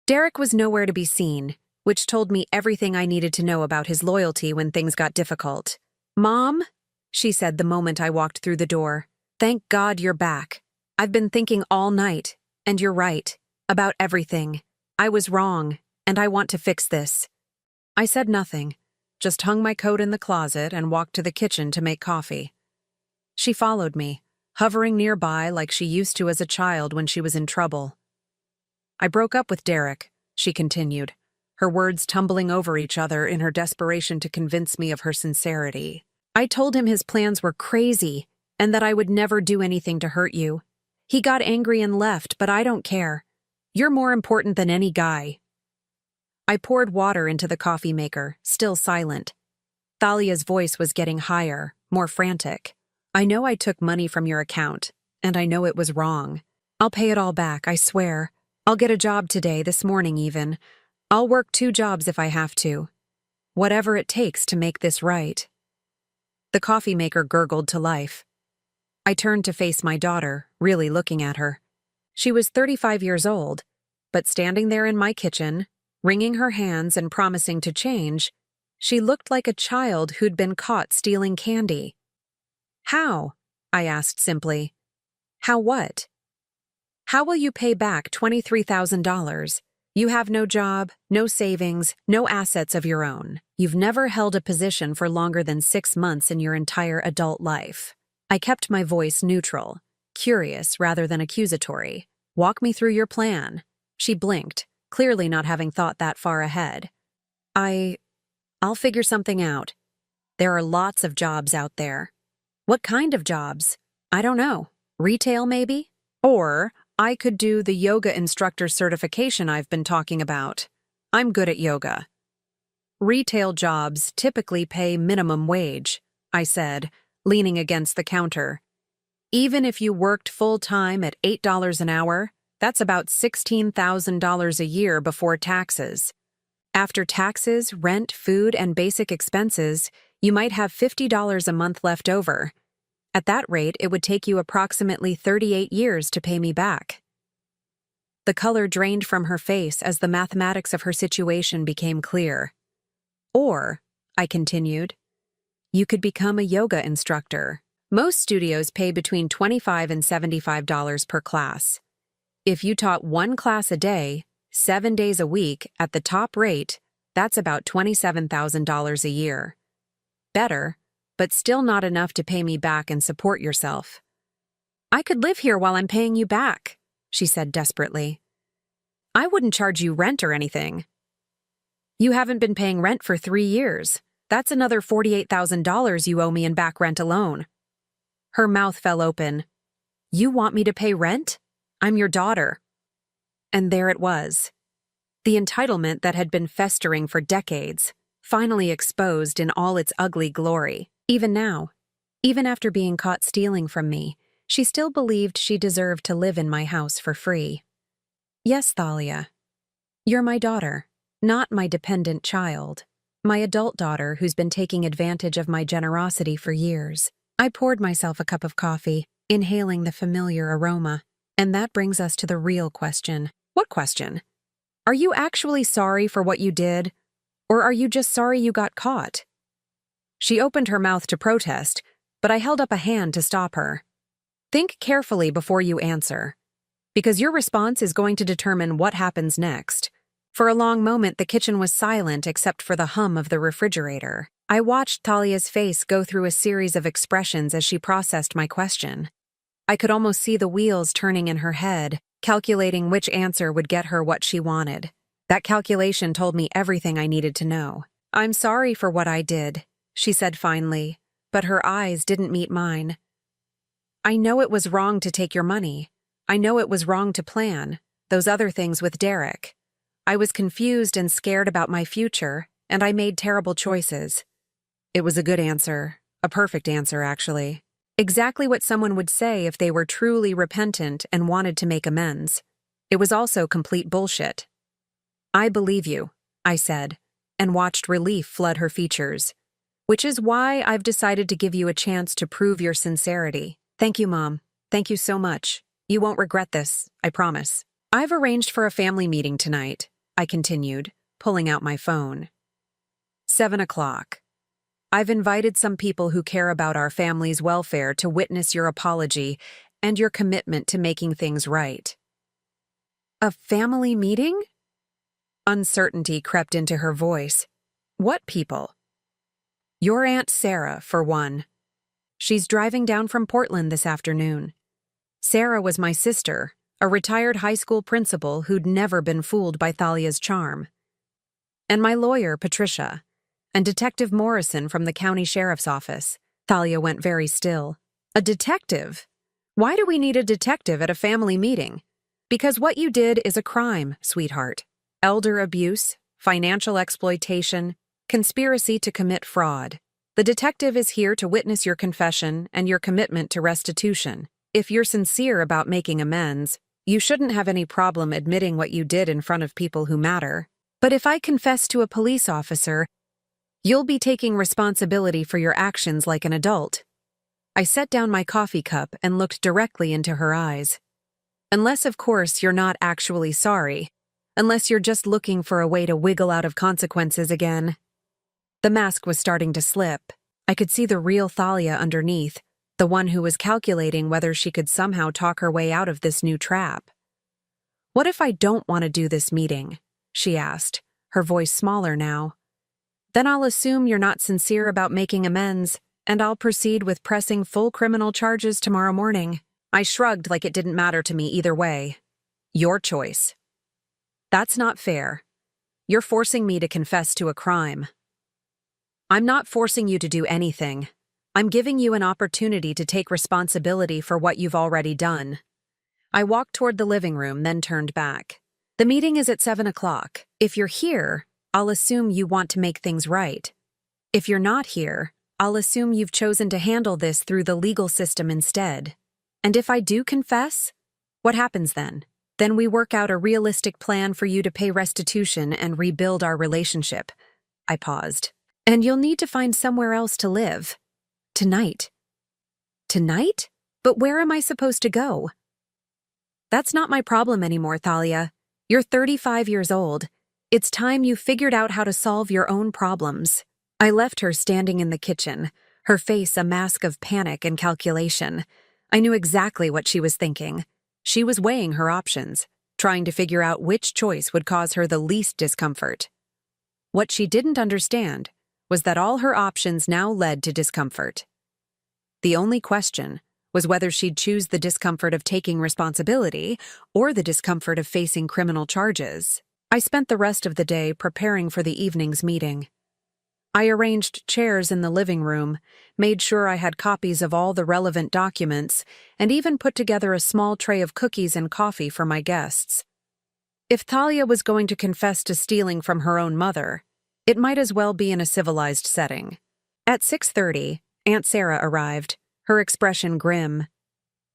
Derek was nowhere to be seen, which told me everything I needed to know about his loyalty when things got difficult. Mom, she said the moment I walked through the door. Thank God you're back. I've been thinking all night, and you're right, about everything. I was wrong, and I want to fix this. I said nothing, just hung my coat in the closet and walked to the kitchen to make coffee. She followed me, hovering nearby like she used to as a child when she was in trouble. I broke up with Derek, she continued, her words tumbling over each other in her desperation to convince me of her sincerity. I told him his plans were crazy and that I would never do anything to hurt you. He got angry and left, but I don't care. You're more important than any guy. I poured water into the coffee maker, still silent. Thalia's voice was getting higher, more frantic. I know I took money from your account, and I know it was wrong. I'll pay it all back, I swear. I'll get a job today, this morning even. I'll work 2 jobs if I have to. Whatever it takes to make this right. The coffee maker gurgled to life. I turned to face my daughter, really looking at her. She was 35 years old, but standing there in my kitchen, wringing her hands and promising to change, she looked like a child who'd been caught stealing candy. How? I asked simply. How what? How will you pay back $23,000? You have no job, no savings, no assets of your own. You've never held a position for longer than 6 months in your entire adult life. I kept my voice neutral, curious rather than accusatory. Walk me through your plan. She blinked, clearly not having thought that far ahead. I'll figure something out. There are lots of jobs out there. What kind of jobs? I don't know. Retail, maybe? Or I could do the yoga instructor certification I've been talking about. I'm good at yoga. Retail jobs typically pay minimum wage, I said, leaning against the counter. Even if you worked full-time at $8 an hour, that's about $16,000 a year before taxes. After taxes, rent, food, and basic expenses, you might have $50 a month left over. At that rate, it would take you approximately 38 years to pay me back. The color drained from her face as the mathematics of her situation became clear. Or, I continued, you could become a yoga instructor. Most studios pay between $25 and $75 per class. If you taught one class a day, 7 days a week, at the top rate, that's about $27,000 a year. Better, but still not enough to pay me back and support yourself. I could live here while I'm paying you back, she said desperately. I wouldn't charge you rent or anything. You haven't been paying rent for 3 years. That's another $48,000 you owe me in back rent alone. Her mouth fell open. You want me to pay rent? I'm your daughter. And there it was. The entitlement that had been festering for decades, finally exposed in all its ugly glory. Even now, even after being caught stealing from me, she still believed she deserved to live in my house for free. Yes, Thalia. You're my daughter, not my dependent child. My adult daughter who's been taking advantage of my generosity for years. I poured myself a cup of coffee, inhaling the familiar aroma. And that brings us to the real question. What question? Are you actually sorry for what you did? Or are you just sorry you got caught? She opened her mouth to protest, but I held up a hand to stop her. Think carefully before you answer, because your response is going to determine what happens next. For a long moment, the kitchen was silent except for the hum of the refrigerator. I watched Thalia's face go through a series of expressions as she processed my question. I could almost see the wheels turning in her head, calculating which answer would get her what she wanted. That calculation told me everything I needed to know. I'm sorry for what I did, she said finally, but her eyes didn't meet mine. I know it was wrong to take your money. I know it was wrong to plan those other things with Derek. I was confused and scared about my future, and I made terrible choices. It was a good answer, a perfect answer, actually. Exactly what someone would say if they were truly repentant and wanted to make amends. It was also complete bullshit. I believe you, I said, and watched relief flood her features. Which is why I've decided to give you a chance to prove your sincerity. Thank you, Mom. Thank you so much. You won't regret this, I promise. I've arranged for a family meeting tonight, I continued, pulling out my phone. 7 o'clock. I've invited some people who care about our family's welfare to witness your apology and your commitment to making things right. A family meeting? Uncertainty crept into her voice. What people? Your Aunt Sarah, for one. She's driving down from Portland this afternoon. Sarah was my sister, a retired high school principal who'd never been fooled by Thalia's charm. And my lawyer, Patricia, and Detective Morrison from the county sheriff's office. Thalia went very still. A detective? Why do we need a detective at a family meeting? Because what you did is a crime, sweetheart. Elder abuse, financial exploitation, conspiracy to commit fraud. The detective is here to witness your confession and your commitment to restitution. If you're sincere about making amends, you shouldn't have any problem admitting what you did in front of people who matter. But if I confess to a police officer, you'll be taking responsibility for your actions like an adult. I set down my coffee cup and looked directly into her eyes. Unless, of course, you're not actually sorry. Unless you're just looking for a way to wiggle out of consequences again. The mask was starting to slip. I could see the real Thalia underneath, the one who was calculating whether she could somehow talk her way out of this new trap. What if I don't want to do this meeting? She asked, her voice smaller now. Then I'll assume you're not sincere about making amends, and I'll proceed with pressing full criminal charges tomorrow morning. I shrugged like it didn't matter to me either way. Your choice. That's not fair. You're forcing me to confess to a crime. I'm not forcing you to do anything. I'm giving you an opportunity to take responsibility for what you've already done. I walked toward the living room, then turned back. The meeting is at 7 o'clock. If you're here, I'll assume you want to make things right. If you're not here, I'll assume you've chosen to handle this through the legal system instead. And if I do confess, what happens then? Then we work out a realistic plan for you to pay restitution and rebuild our relationship. I paused. And you'll need to find somewhere else to live. Tonight. Tonight? But where am I supposed to go? That's not my problem anymore, Thalia. You're 35 years old. It's time you figured out how to solve your own problems. I left her standing in the kitchen, her face a mask of panic and calculation. I knew exactly what she was thinking. She was weighing her options, trying to figure out which choice would cause her the least discomfort. What she didn't understand was that all her options now led to discomfort. The only question was whether she'd choose the discomfort of taking responsibility or the discomfort of facing criminal charges. I spent the rest of the day preparing for the evening's meeting. I arranged chairs in the living room, made sure I had copies of all the relevant documents, and even put together a small tray of cookies and coffee for my guests. If Thalia was going to confess to stealing from her own mother, it might as well be in a civilized setting. At 6:30, Aunt Sarah arrived, her expression grim.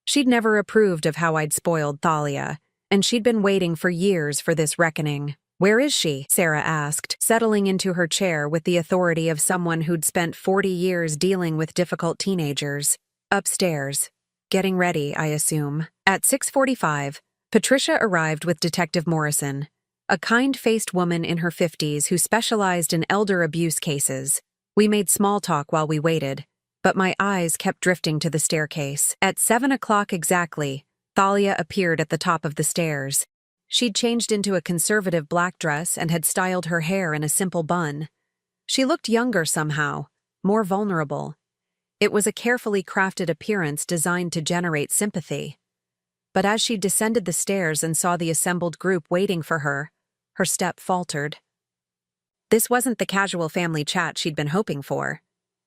She'd never approved of how I'd spoiled Thalia, and she'd been waiting for years for this reckoning. "Where is she?" Sarah asked, settling into her chair with the authority of someone who'd spent 40 years dealing with difficult teenagers. "Upstairs. Getting ready, I assume." At 6:45, Patricia arrived with Detective Morrison, a kind-faced woman in her 50s who specialized in elder abuse cases. We made small talk while we waited, but my eyes kept drifting to the staircase. At 7 o'clock exactly, Thalia appeared at the top of the stairs. She'd changed into a conservative black dress and had styled her hair in a simple bun. She looked younger somehow, more vulnerable. It was a carefully crafted appearance designed to generate sympathy. But as she descended the stairs and saw the assembled group waiting for her, her step faltered. This wasn't the casual family chat she'd been hoping for.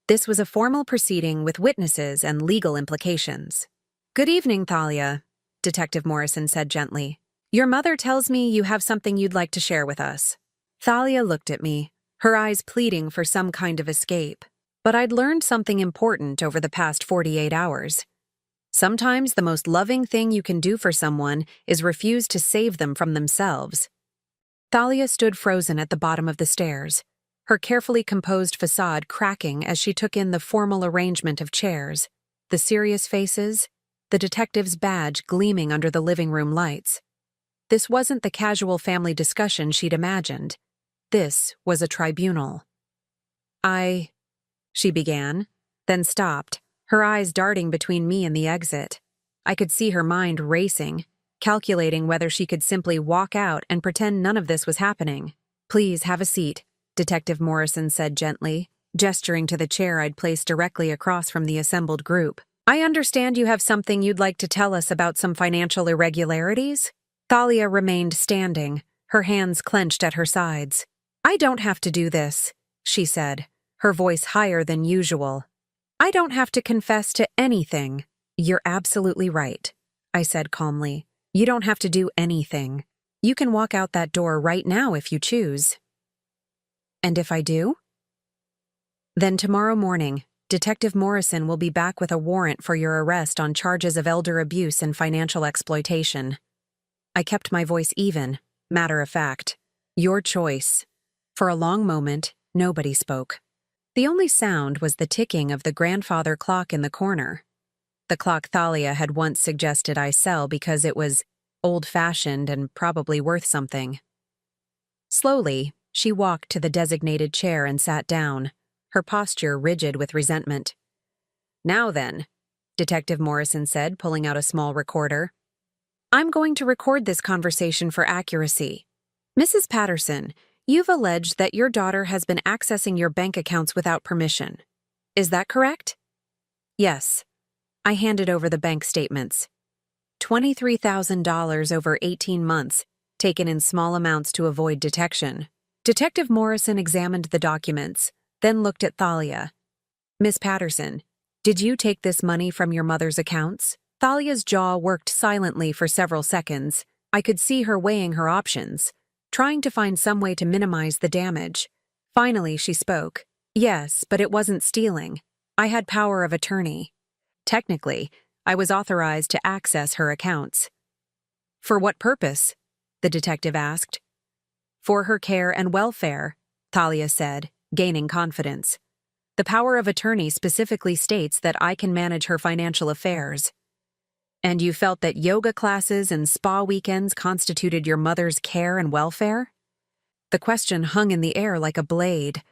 This was a formal proceeding with witnesses and legal implications. "Good evening, Thalia," Detective Morrison said gently. "Your mother tells me you have something you'd like to share with us." Thalia looked at me, her eyes pleading for some kind of escape. But I'd learned something important over the past 48 hours. Sometimes the most loving thing you can do for someone is refuse to save them from themselves. Thalia stood frozen at the bottom of the stairs, her carefully composed facade cracking as she took in the formal arrangement of chairs, the serious faces, the detective's badge gleaming under the living room lights. This wasn't the casual family discussion she'd imagined. This was a tribunal. She began, then stopped, her eyes darting between me and the exit. I could see her mind racing, calculating whether she could simply walk out and pretend none of this was happening. "Please have a seat," Detective Morrison said gently, gesturing to the chair I'd placed directly across from the assembled group. "I understand you have something you'd like to tell us about some financial irregularities?" Thalia remained standing, her hands clenched at her sides. "I don't have to do this," she said, her voice higher than usual. "I don't have to confess to anything." "You're absolutely right," I said calmly. "You don't have to do anything. You can walk out that door right now if you choose." "And if I do?" "Then tomorrow morning, Detective Morrison will be back with a warrant for your arrest on charges of elder abuse and financial exploitation." I kept my voice even, matter of fact. "Your choice." For a long moment, nobody spoke. The only sound was the ticking of the grandfather clock in the corner. The clock Thalia had once suggested I sell because it was old-fashioned and probably worth something. Slowly, she walked to the designated chair and sat down, her posture rigid with resentment. "Now then," Detective Morrison said, pulling out a small recorder. "I'm going to record this conversation for accuracy. Mrs. Patterson, you've alleged that your daughter has been accessing your bank accounts without permission. Is that correct?" "Yes." I handed over the bank statements. $23,000 over 18 months, taken in small amounts to avoid detection. Detective Morrison examined the documents, then looked at Thalia. "Miss Patterson, did you take this money from your mother's accounts?" Thalia's jaw worked silently for several seconds. I could see her weighing her options, trying to find some way to minimize the damage. Finally, she spoke. "Yes, but it wasn't stealing. I had power of attorney. Technically, I was authorized to access her accounts." "For what purpose?" the detective asked. "For her care and welfare," Thalia said, gaining confidence. The power of attorney specifically states that I can manage her financial affairs. And you felt that yoga classes and spa weekends constituted your mother's care and welfare? The question hung in the air like a blade.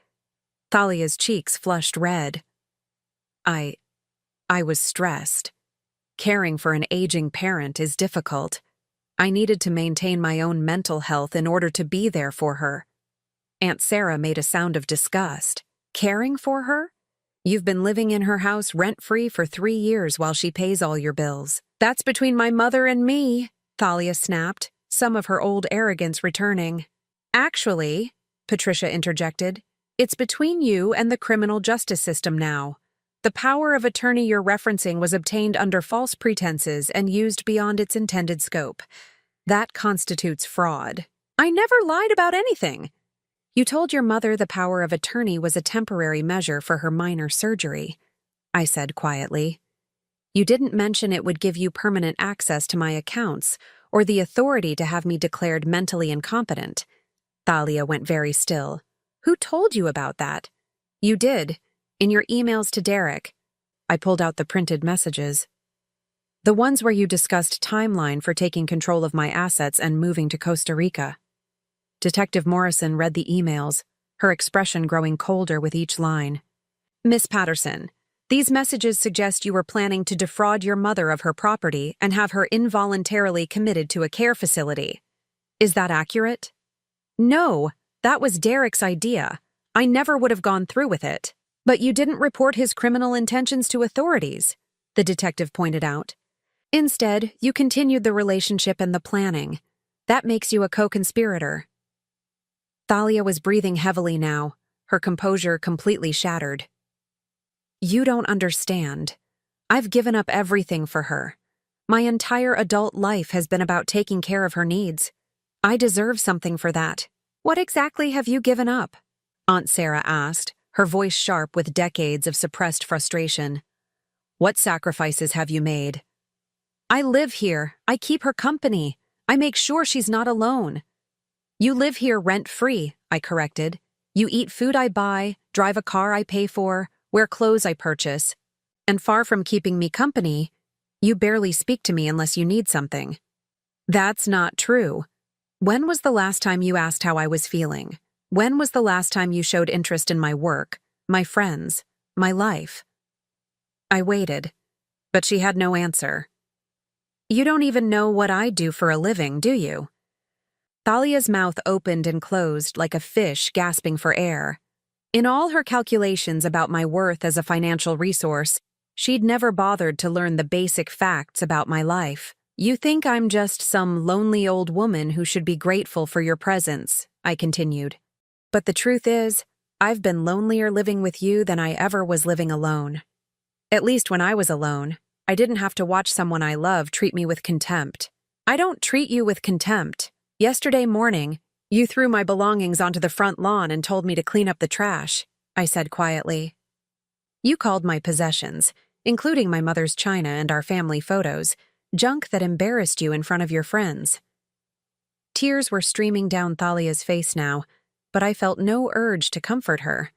Thalia's cheeks flushed red. I was stressed. Caring for an aging parent is difficult. I needed to maintain my own mental health in order to be there for her. Aunt Sarah made a sound of disgust. Caring for her? You've been living in her house rent-free for 3 years while she pays all your bills. That's between my mother and me, Thalia snapped, some of her old arrogance returning. Actually, Patricia interjected, it's between you and the criminal justice system now. The power of attorney you're referencing was obtained under false pretenses and used beyond its intended scope. That constitutes fraud. I never lied about anything. You told your mother the power of attorney was a temporary measure for her minor surgery, I said quietly. You didn't mention it would give you permanent access to my accounts or the authority to have me declared mentally incompetent. Thalia went very still. Who told you about that? You did. In your emails to Derek. I pulled out the printed messages. The ones where you discussed timeline for taking control of my assets and moving to Costa Rica. Detective Morrison read the emails, her expression growing colder with each line. Miss Patterson, these messages suggest you were planning to defraud your mother of her property and have her involuntarily committed to a care facility. Is that accurate? No, that was Derek's idea. I never would have gone through with it. But you didn't report his criminal intentions to authorities, the detective pointed out. Instead, you continued the relationship and the planning. That makes you a co-conspirator. Thalia was breathing heavily now, her composure completely shattered. You don't understand. I've given up everything for her. My entire adult life has been about taking care of her needs. I deserve something for that. What exactly have you given up? Aunt Sarah asked, her voice sharp with decades of suppressed frustration. What sacrifices have you made? I live here. I keep her company. I make sure she's not alone. You live here rent-free, I corrected. You eat food I buy, drive a car I pay for, wear clothes I purchase. And far from keeping me company, you barely speak to me unless you need something. That's not true. When was the last time you asked how I was feeling? When was the last time you showed interest in my work, my friends, my life? I waited, but she had no answer. You don't even know what I do for a living, do you? Thalia's mouth opened and closed like a fish gasping for air. In all her calculations about my worth as a financial resource, she'd never bothered to learn the basic facts about my life. You think I'm just some lonely old woman who should be grateful for your presence, I continued. But the truth is, I've been lonelier living with you than I ever was living alone. At least when I was alone, I didn't have to watch someone I love treat me with contempt. I don't treat you with contempt. Yesterday morning, you threw my belongings onto the front lawn and told me to clean up the trash, I said quietly. You called my possessions, including my mother's china and our family photos, junk that embarrassed you in front of your friends. Tears were streaming down Thalia's face now, but I felt no urge to comfort her.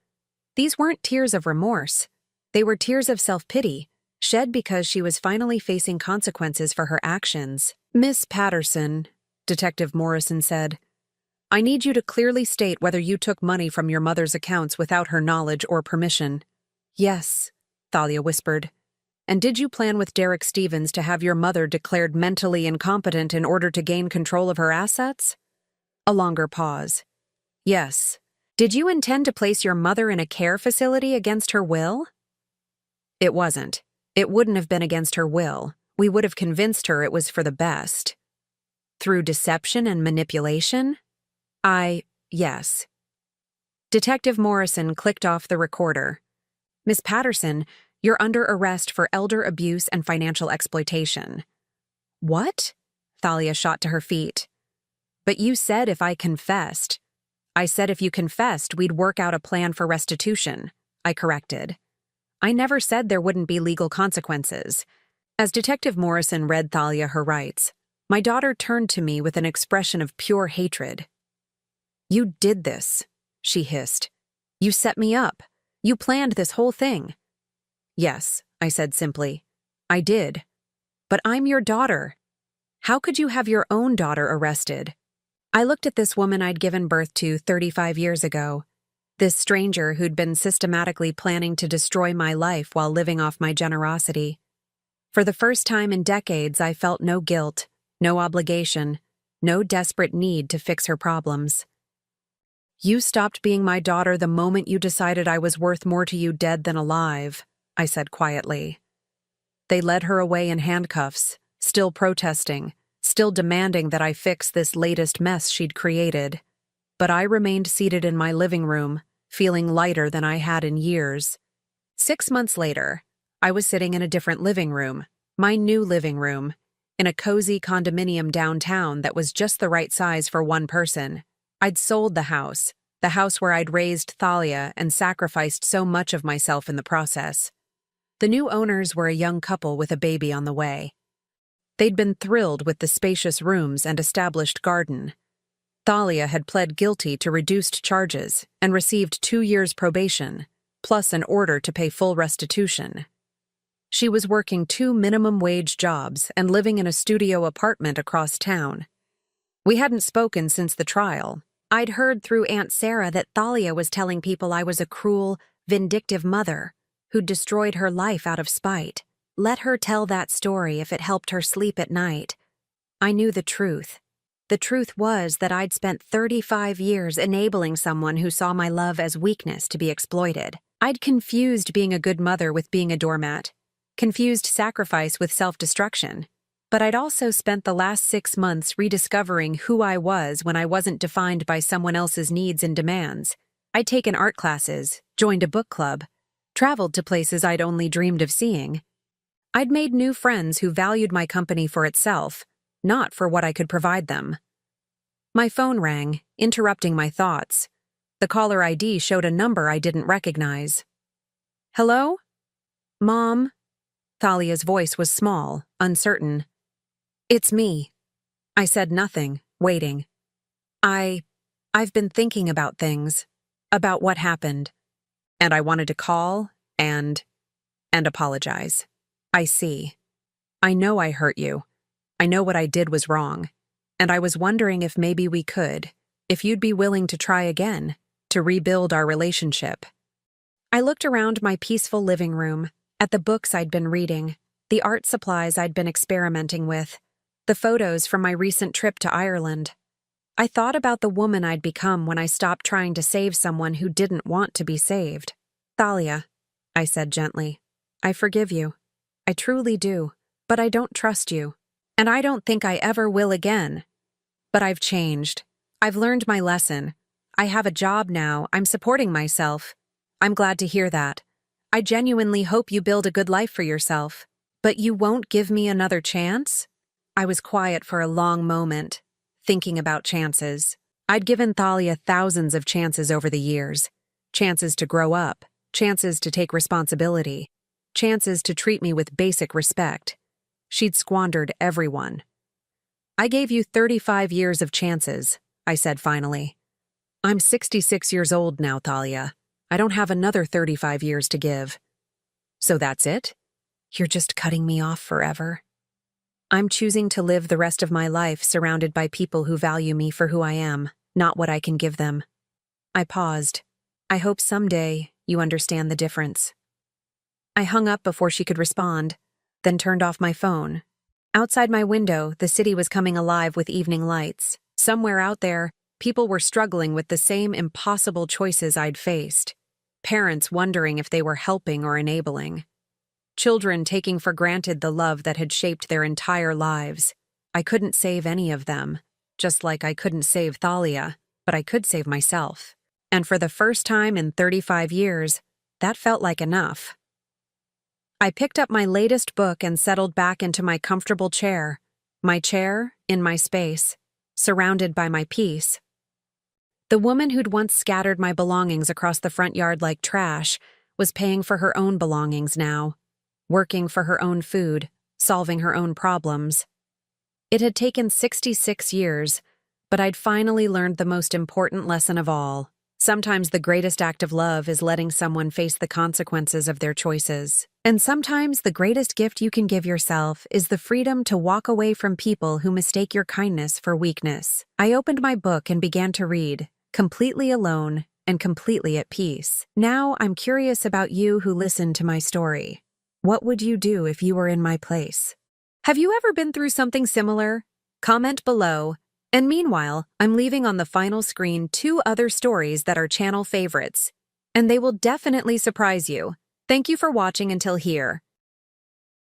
These weren't tears of remorse. They were tears of self-pity, shed because she was finally facing consequences for her actions. Miss Patterson, Detective Morrison said, I need you to clearly state whether you took money from your mother's accounts without her knowledge or permission. Yes, Thalia whispered. And did you plan with Derek Stevens to have your mother declared mentally incompetent in order to gain control of her assets? A longer pause. Yes. Did you intend to place your mother in a care facility against her will? It wasn't. It wouldn't have been against her will. We would have convinced her it was for the best. Through deception and manipulation? Yes. Detective Morrison clicked off the recorder. Miss Patterson, you're under arrest for elder abuse and financial exploitation. What? Thalia shot to her feet. But you said if I confessed. I said if you confessed, we'd work out a plan for restitution, I corrected. I never said there wouldn't be legal consequences. As Detective Morrison read Thalia her rights, my daughter turned to me with an expression of pure hatred. You did this, she hissed. You set me up. You planned this whole thing." "Yes," I said simply. "I did. But I'm your daughter. How could you have your own daughter arrested?" I looked at this woman I'd given birth to 35 years ago, this stranger who'd been systematically planning to destroy my life while living off my generosity. For the first time in decades, I felt no guilt, no obligation, no desperate need to fix her problems. "You stopped being my daughter the moment you decided I was worth more to you dead than alive," I said quietly. They led her away in handcuffs, still protesting, still demanding that I fix this latest mess she'd created. But I remained seated in my living room, feeling lighter than I had in years. 6 months later, I was sitting in a different living room, my new living room, in a cozy condominium downtown that was just the right size for one person. I'd sold the house where I'd raised Thalia and sacrificed so much of myself in the process. The new owners were a young couple with a baby on the way. They'd been thrilled with the spacious rooms and established garden. Thalia had pled guilty to reduced charges and received 2 years probation, plus an order to pay full restitution. She was working 2 minimum-wage jobs and living in a studio apartment across town. We hadn't spoken since the trial. I'd heard through Aunt Sarah that Thalia was telling people I was a cruel, vindictive mother who'd destroyed her life out of spite. Let her tell that story if it helped her sleep at night. I knew the truth. The truth was that I'd spent 35 years enabling someone who saw my love as weakness to be exploited. I'd confused being a good mother with being a doormat, confused sacrifice with self-destruction. But I'd also spent the last 6 months rediscovering who I was when I wasn't defined by someone else's needs and demands. I'd taken art classes, joined a book club, traveled to places I'd only dreamed of seeing. I'd made new friends who valued my company for itself, not for what I could provide them. My phone rang, interrupting my thoughts. The caller ID showed a number I didn't recognize. "Hello? Mom?" Thalia's voice was small, uncertain. "It's me." I said nothing, waiting. I've been thinking about things, about what happened, and I wanted to call and apologize. "I see. I know I hurt you. I know what I did was wrong, and I was wondering if maybe we could, if you'd be willing to try again, to rebuild our relationship." I looked around my peaceful living room, at the books I'd been reading, the art supplies I'd been experimenting with, the photos from my recent trip to Ireland. I thought about the woman I'd become when I stopped trying to save someone who didn't want to be saved. "Thalia," I said gently, "I forgive you. I truly do, but I don't trust you. And I don't think I ever will again. But I've changed. I've learned my lesson. I have a job now. I'm supporting myself. I'm glad to hear that. I genuinely hope you build a good life for yourself. But you won't give me another chance?" I was quiet for a long moment, thinking about chances. I'd given Thalia thousands of chances over the years. Chances to grow up, chances to take responsibility, chances to treat me with basic respect. She'd squandered every one. "I gave you 35 years of chances," I said finally. "I'm 66 years old now, Thalia. I don't have another 35 years to give." "So that's it? You're just cutting me off forever?" "I'm choosing to live the rest of my life surrounded by people who value me for who I am, not what I can give them." I paused. "I hope someday you understand the difference." I hung up before she could respond, then turned off my phone. Outside my window, the city was coming alive with evening lights. Somewhere out there, people were struggling with the same impossible choices I'd faced. Parents wondering if they were helping or enabling. Children taking for granted the love that had shaped their entire lives. I couldn't save any of them, just like I couldn't save Thalia, but I could save myself. And for the first time in 35 years, that felt like enough. I picked up my latest book and settled back into my comfortable chair, my chair in my space, surrounded by my peace. The woman who'd once scattered my belongings across the front yard like trash was paying for her own belongings now, working for her own food, solving her own problems. It had taken 66 years, but I'd finally learned the most important lesson of all. Sometimes the greatest act of love is letting someone face the consequences of their choices. And sometimes the greatest gift you can give yourself is the freedom to walk away from people who mistake your kindness for weakness. I opened my book and began to read, completely alone and completely at peace. Now I'm curious about you who listened to my story. What would you do if you were in my place? Have you ever been through something similar? Comment below. And meanwhile, I'm leaving on the final screen 2 other stories that are channel favorites. And they will definitely surprise you. Thank you for watching until here.